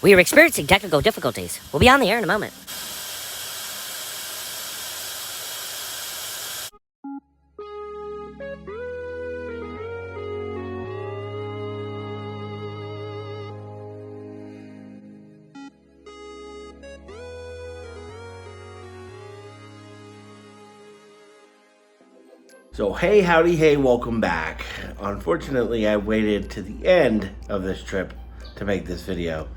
We are experiencing technical difficulties. We'll be on the air in a moment. So hey, howdy, hey, welcome back. Unfortunately, I waited to the end of this trip to make this video.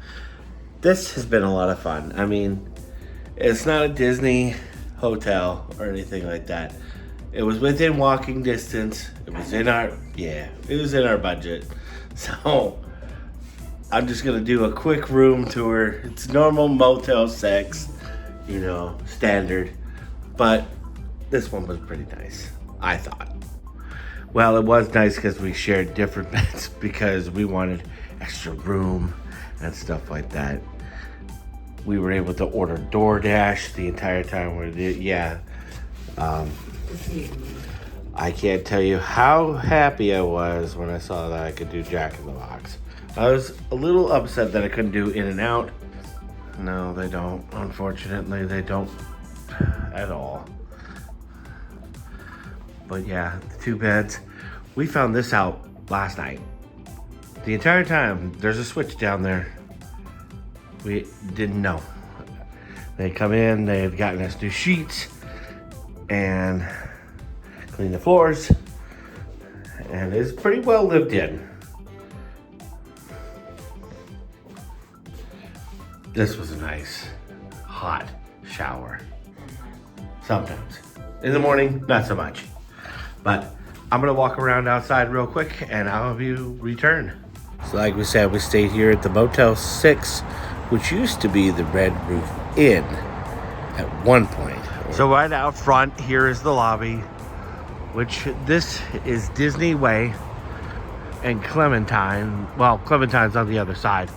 This has been a lot of fun. I mean, it's not a Disney hotel or anything like that. It was within walking distance. It was in our budget. So I'm just gonna do a quick room tour. It's normal Motel 6, you know, standard, but this one was pretty nice, I thought. Well, it was nice because we shared different beds because we wanted extra room and stuff like that. We were able to order DoorDash the entire time we're there. I can't tell you how happy I was when I saw that I could do Jack in the Box. I was a little upset that I couldn't do In-N-Out. No, they don't. Unfortunately, they don't at all. But yeah, the two beds. We found this out last night. The entire time, there's a switch down there. We didn't know. They come in, they had gotten us new sheets and cleaned the floors. And it's pretty well lived in. This was a nice, hot shower. Sometimes. In the morning, not so much. But I'm gonna walk around outside real quick and I'll have you return. So like we said, we stayed here at the Motel 6, which used to be the Red Roof Inn at one point. So right out front here is the lobby, which this is Disney Way and Clementine. Well, Clementine's on the other side.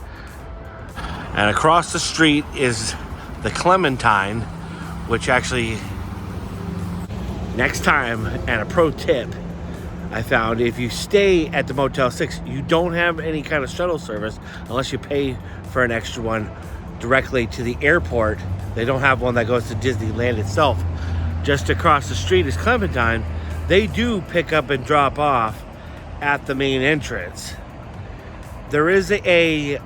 And across the street is the Clementine, which actually, next time, and a pro tip I found, if you stay at the Motel 6, you don't have any kind of shuttle service unless you pay for an extra one directly to the airport. They don't have one that goes to Disneyland itself. Just across the street is Clementine. They do pick up and drop off at the main entrance. There is a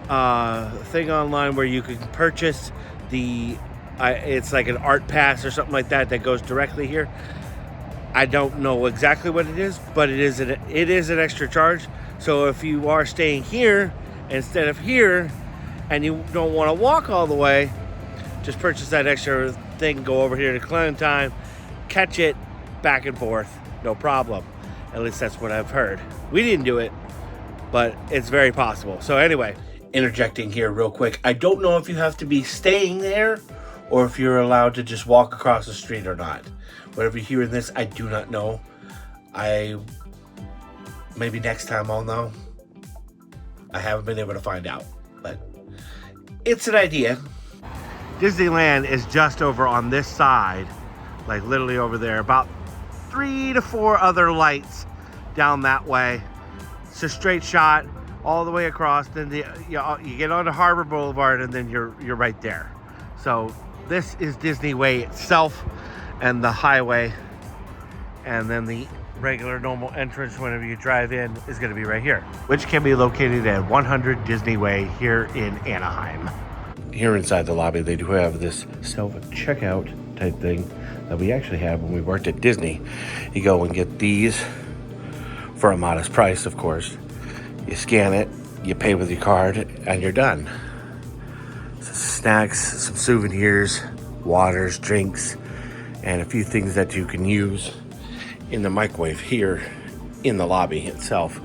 thing online where you can purchase it's like an art pass or something like that goes directly here. I don't know exactly what it is, but it is an extra charge. So if you are staying here instead of here and you don't want to walk all the way, just purchase that extra thing, go over here to Clementine, catch it back and forth, no problem. At least that's what I've heard. We didn't do it, but it's very possible. So anyway, interjecting here real quick, I don't know if you have to be staying there or if you're allowed to just walk across the street or not. Whatever you hear in this, I do not know. Maybe next time I'll know. I haven't been able to find out, but it's an idea. Disneyland is just over on this side, like literally over there, about 3 to 4 other lights down that way. It's a straight shot all the way across. Then you get onto Harbor Boulevard and then you're right there. So this is Disney Way itself and the highway, and then the regular normal entrance whenever you drive in is going to be right here, which can be located at 100 Disney Way here in Anaheim. Here inside the lobby, they do have this self-checkout type thing that we actually had when we worked at Disney. You go and get these for a modest price, of course. You scan it, you pay with your card, and you're done. Some snacks, some souvenirs, waters, drinks, and a few things that you can use in the microwave here in the lobby itself.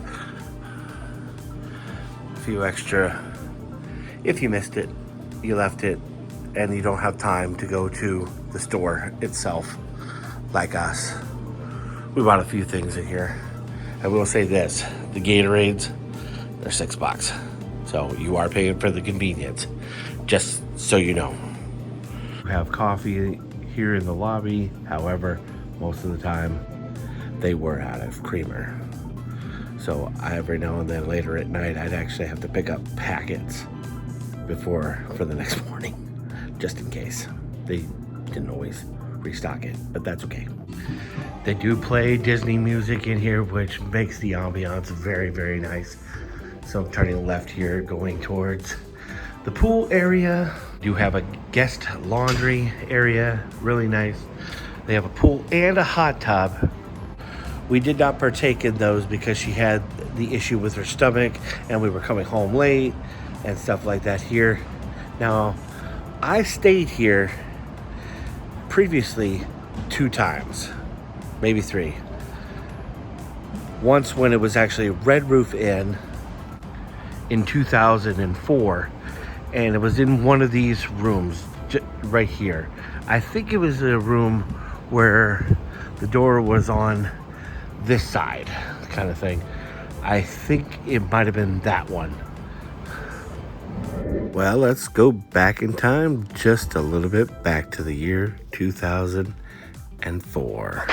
A few extra, if you missed it, you left it, and you don't have time to go to the store itself like us. We bought a few things in here. I will say this, the Gatorades, they're $6. So you are paying for the convenience, just so you know. We have coffee here in the lobby. However, most of the time they were out of creamer. So every now and then later at night, I'd actually have to pick up packets for the next morning, just in case. They didn't always restock it, but that's okay. They do play Disney music in here, which makes the ambiance very, very nice. So I'm turning left here, going towards the pool area. Do have a guest laundry area, really nice. They have a pool and a hot tub. We did not partake in those because she had the issue with her stomach and we were coming home late and stuff like that here. Now, I stayed here previously 2 times, maybe 3. Once when it was actually Red Roof Inn in 2004, and it was in one of these rooms right here. I think it was a room where the door was on this side, kind of thing. I think it might have been that one. Well, let's go back in time just a little bit, back to the year 2004.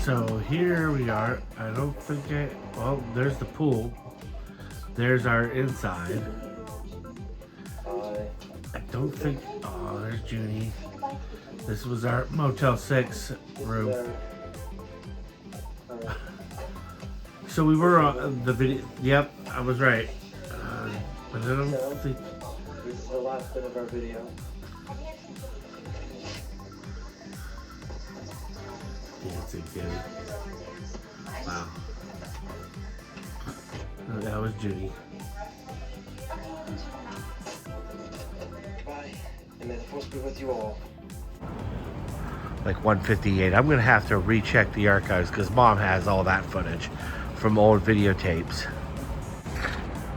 So here we are. I don't think well, there's the pool. There's our inside. I don't think, oh, there's Junie. This was our Motel 6 room. So we were on the video, yep, I was right. But I don't think. This is the last bit of our video. It's a good. Wow. Oh, that was Judy. Bye. And may the force be with you all. Like 1:58. I'm gonna have to recheck the archives because Mom has all that footage from old videotapes.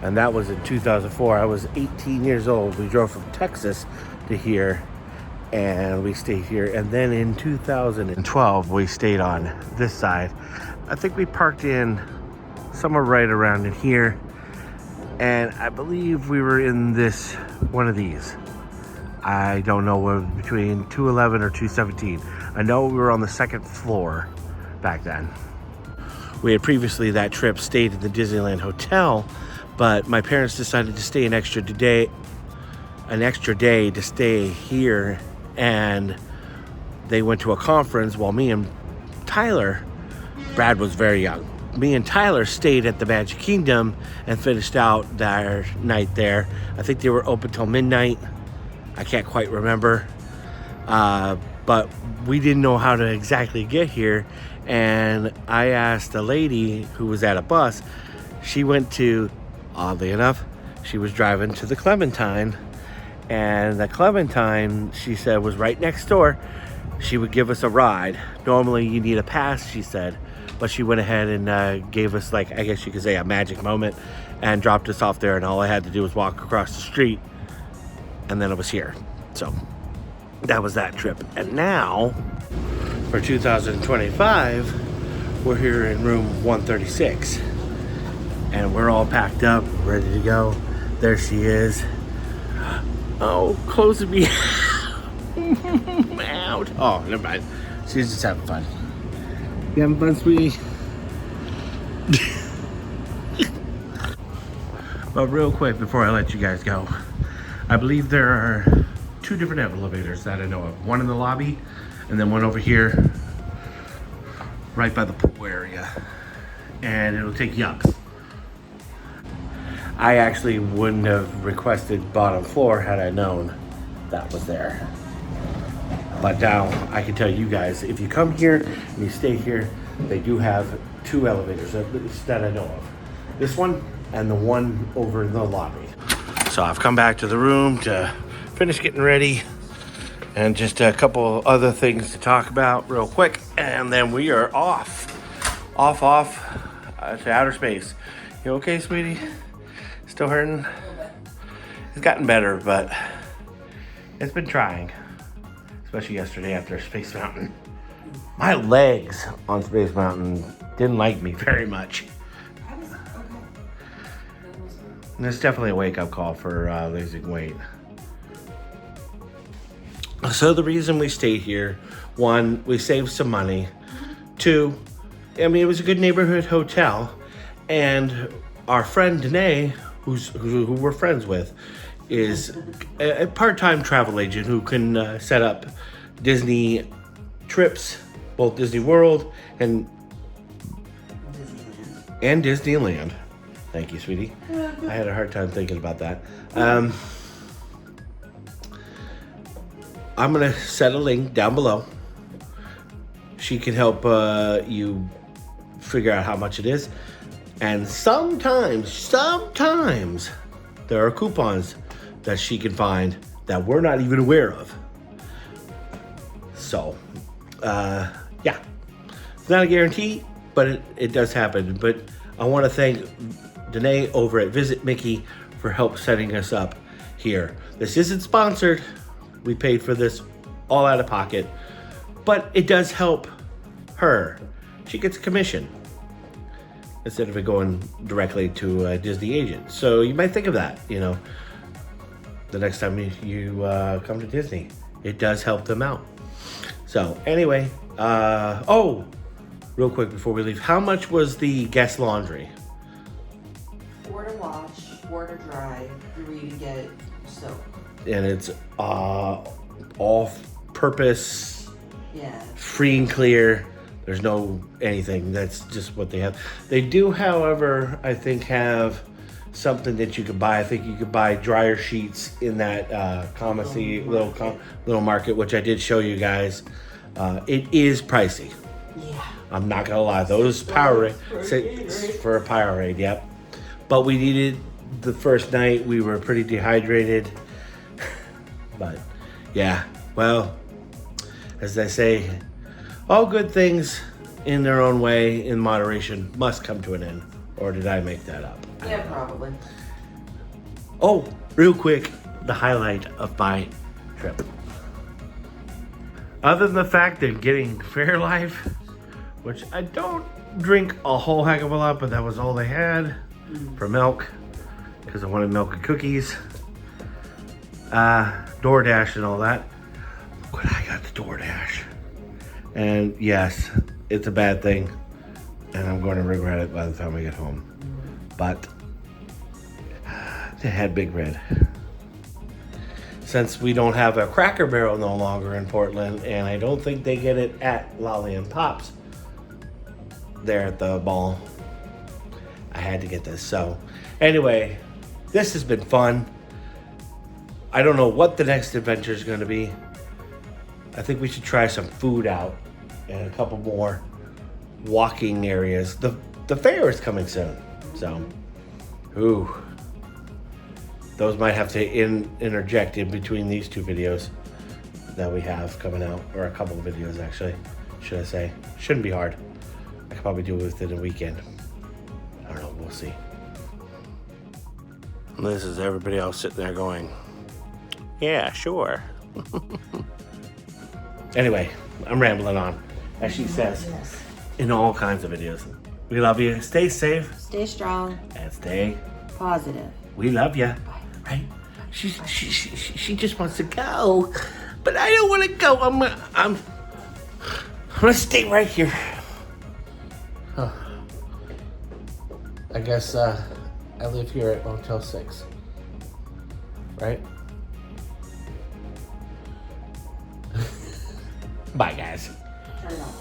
And that was in 2004. I was 18 years old. We drove from Texas to here and we stayed here. And then in 2012, we stayed on this side. I think we parked in somewhere right around in here. And I believe we were in this, one of these. I don't know, what between 211 or 217. I know we were on the 2nd floor back then. We had previously that trip stayed in the Disneyland Hotel, but my parents decided to stay an extra day to stay here, and they went to a conference while me and Tyler, Brad was very young. Me and Tyler stayed at the Magic Kingdom and finished out their night there. I think they were open till midnight. I can't quite remember. But we didn't know how to exactly get here. And I asked a lady who was at a bus. She went to, oddly enough, she was driving to the Clementine. And the Clementine, she said, was right next door. She would give us a ride. Normally you need a pass, she said. But she went ahead and gave us, like, I guess you could say, a magic moment and dropped us off there. And all I had to do was walk across the street. And then it was here. So that was that trip. And now, for 2025, we're here in room 136. And we're all packed up, ready to go. There she is. Oh, closing me out. Oh, never mind. She's just having fun. You having fun, sweetie? But real quick, before I let you guys go, I believe there are 2 different elevators that I know of. One in the lobby, and then one over here, right by the pool area. And it'll take you up. I actually wouldn't have requested bottom floor had I known that was there. But now I can tell you guys, if you come here and you stay here, they do have 2 elevators that I know of. This one and the one over in the lobby. So I've come back to the room to finish getting ready and just a couple other things to talk about real quick. And then we are off to outer space. You okay, sweetie? Still hurting? It's gotten better, but it's been trying. Especially yesterday after Space Mountain. My legs on Space Mountain didn't like me very much. And it's definitely a wake-up call for losing weight. So the reason we stayed here, 1, we saved some money. 2, I mean, it was a good neighborhood hotel. And our friend Danae, who we're friends with, is a part-time travel agent who can set up Disney trips, both Disney World and Disneyland. Thank you, sweetie. I had a hard time thinking about that. I'm gonna set a link down below. She can help you figure out how much it is. And sometimes there are coupons that she can find that we're not even aware of. So, yeah, it's not a guarantee, but it does happen. But I want to thank Danae over at Visit Mickey for help setting us up here. This isn't sponsored. We paid for this all out of pocket, but it does help her. She gets a commission instead of it going directly to a Disney agent. So you might think of that, you know, the next time you come to Disney. It does help them out. So anyway, oh, real quick before we leave, how much was the guest laundry? 4 to wash, 4 to dry, 3 to get soap. And it's all-purpose, Yeah. free and clear. There's no anything. That's just what they have. They do, however, I think have something that you could buy. I think you could buy dryer sheets in that commissary little market, which I did show you guys. It is pricey. Yeah. I'm not gonna lie. Those Powerade for a Powerade, yep. But we needed the first night. We were pretty dehydrated. But yeah, well, as they say, all good things in their own way, in moderation, must come to an end. Or did I make that up? Yeah, probably. Oh, real quick, the highlight of my trip. Other than the fact that getting Fairlife, which I don't drink a whole heck of a lot, but that was all they had for milk, because I wanted milk and cookies. DoorDash and all that. Look what I got the DoorDash. And yes, it's a bad thing, and I'm going to regret it by the time I get home. But they had Big Red. Since we don't have a Cracker Barrel no longer in Portland, and I don't think they get it at Lolly and Pops there at the mall, I had to get this. So anyway, this has been fun. I don't know what the next adventure is going to be. I think we should try some food out and a couple more walking areas. The fair is coming soon, so ooh, those might have to interject in between these two videos that we have coming out, or a couple of videos actually, should I say. Shouldn't be hard. I could probably do it within a weekend. I don't know, we'll see. And this is everybody else sitting there going, yeah, sure. Anyway, I'm rambling on, as she says, Yes. in all kinds of videos. We love you. Stay safe Stay strong. and stay. Positive. We love you, right? She just wants to go, but I don't want to go. I'm gonna stay right here. Oh. I guess I live here at Motel 6, right? Bye, guys. Turn it off.